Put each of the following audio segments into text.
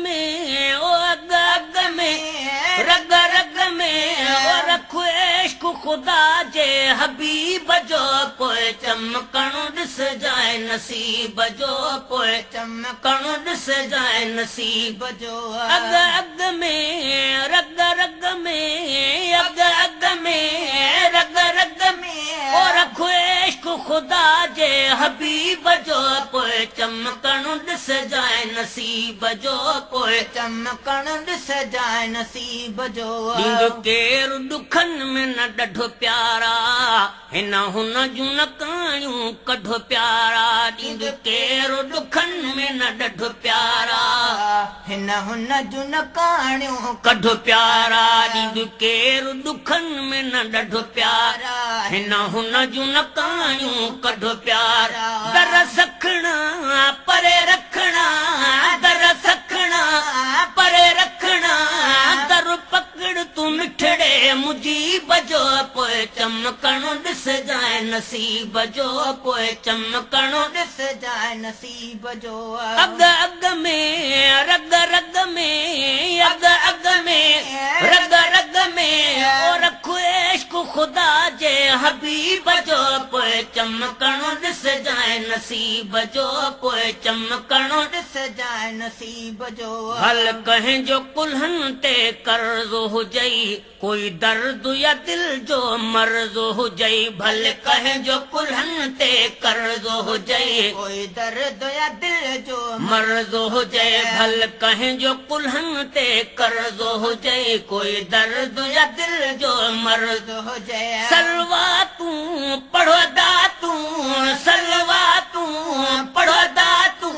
में ओ अग अग में रग रग में ओ रखो इश्क खुदा जे हबीब जो पोइ चमकणो ॾिस जाए नसीब जो पोइ चमकणो ॾिस जाए नसीब जो अग अग में रग रग में अग अग में रग रग में ओ रखो इश्क खुदा जे हबीब जो पोइ चमकणो ॾिस जाए नसीब जो पोइ चमकणो ॾिस जाए नसीब जो ॾींदो केरु ॾुखनि में न ॾढो प्यारा हिन हुन जूं न कायूं कढो प्यारा ॾींदो केरु ॾुखनि में न ॾढो प्यारा हिन हुन जूं न कायूं कढो प्यारा ॾींदो केरु ॾुखनि में न ॾढो प्यारा हिन हुन जूं न कायूं कढो प्यारा दर सखणा परे रखणा दर सखणा परे रखणा दर पकड़ तूं मिठड़े मुजीब जो पोइ चमकणो ॾिस जाए नसीब जो पोइ चमकणो ॾिस जाए नसीब जो अग अग में रग रग में अग अग में रग रग में ओ रखो इश्क खुदा जे हबीब जो पोइ चमकणो ॾिस जाए नसीब जो पोइ चमकणो ॾिस जाए नसीब जो हल कंहिंजो कुल्हनि ते कर्ज़ हुजई कोई दर्द या दिल जो मर्ज़ हुजई भले कंहिंजो कुल्हनि ते कर्ज़ हुजई कोई दर्द या दिल जो मर्ज़ हुजई भले कंहिंजो कुल्हनि ते कर्ज़ हुजई कोई दर्द या दिल जो मर्ज़ हुजई सलवा तूं पढ़ो दा तूं सलवा तूं पढ़ो दा तूं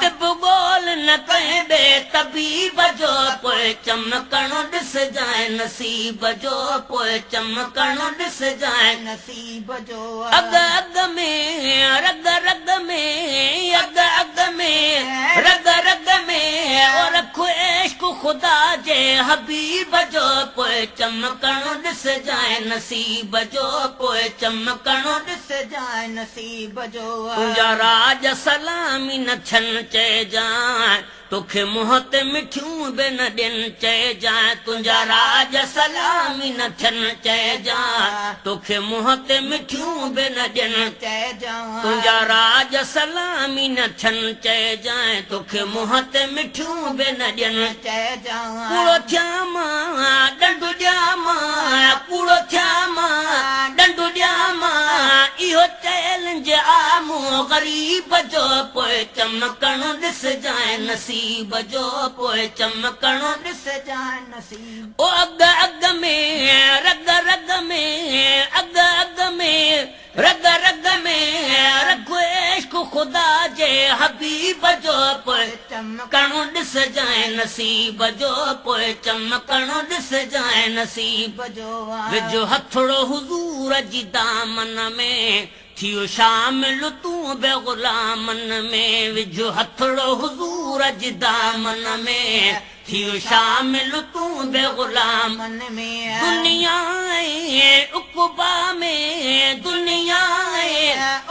तिब ॻोल्ह न कंहिं ॿिए तबीब जो पोइ चमकणो ॾिस जाए नसीब जो पोइ चमकणो ॾिस जाए नसीब जो अग अग में रग रग में अग अग में रग रग में ओ रखो इश्क खुदा जे हबीब जो पोइ चमकणो ॾिस जाए नसीब जो पोइ चमकणो ॾिस जाए नसीब जो तुंहिंजा राज सलामी न थियनि चइजांइ तोखे मुंहं ते मिठियूं बि न ॾियनि चइजांइ तुंहिंजा राज सलामी न थियनि चइजांइ तोखे मुंहं ते मिठियूं बि न ॾियनि चइजांइ तुंहिंजा राज सलामी न थियनि चइजांइ तोखे मुंहं ते मिठियूं बि न ॾियनि चइजांइ कूड़ो थिया मां ॾंडु ॾियां मां कूड़ो थिया मां ॾंडु ॾियां मां इहो चैलेंज आ मूं ग़रीब जो पोइ चमकणो ॾिस जाए नसीब जो पोइ चमकणो ॾिस जाए नसीब ओ अग अग में रग रग में अग अग में रग रग में रखो इश्क खुदा जे हबीब जो पोइ चमकणो ॾिस जाए नसीब जो पोइ चमकणो ॾिस जाए नसीब जो विझो हथड़ो हुज़ूर जी दामन में थियो शामिल तूं बि ग़ुलामनि में विझो हथड़ो हुज़ूर जी दामन में थियो शामिल तूं बि ग़ुलामनि में दुनिया उक़बा में दुनिया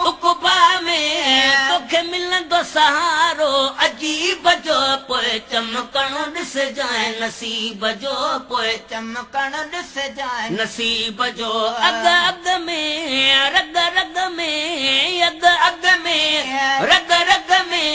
उक़बा में तोखे मिलंदो सहारो अजीब जो पोइ चमकणो ॾिस जाए नसीब जो पोइ चमकणो ॾिस जाए नसीब जो अग अग में रग रग में अग अग में रग रग में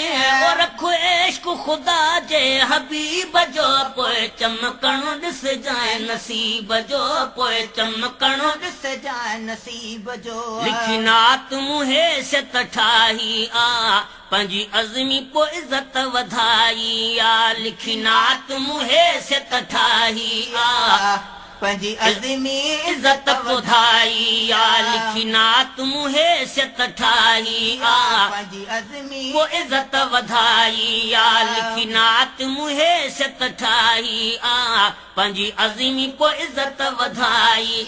ओ रखो इश्क खुदा जे हबीब जो पोइ चमकणो ॾिस जाए नसीब जो पोइ चमकणो ॾिस जाए नसीब जो लिखी नात मुहे सित ठाही आ पंहिंजी अज़मी पोइ इज़त वधाई आ लिखी नात मुहे सित ठाही आ पंहिंजी अज़मी इज़त वधाई आ लिखी नात मुहे सित ठाही आ पंहिंजी अज़मी पोइ इज़त वधाई आ लिखी नात मुहे सित ठाही आ पंहिंजी अज़मी पोइ इज़त वधाई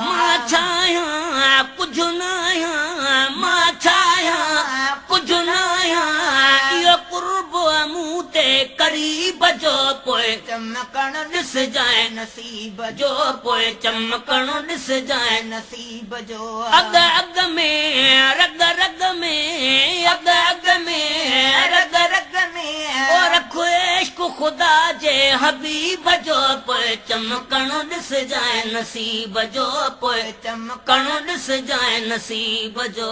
मां छायां कुझु न आहियां मां छायां कुझु न आहियां इहो कुर्ब मूं ते करीब जो पोइ चमकणो ॾिस जाए नसीब जो पोइ चमकणो ॾिस जाए नसीब जो अग अग में रग रग में अग अग में रग रग में ओ रखो इश्क इश्क ख़ुदा जे हबीब जो पोइ चमकणो ॾिसजांइ नसीब जो पोइ चमकणो ॾिसजांइ नसीब जो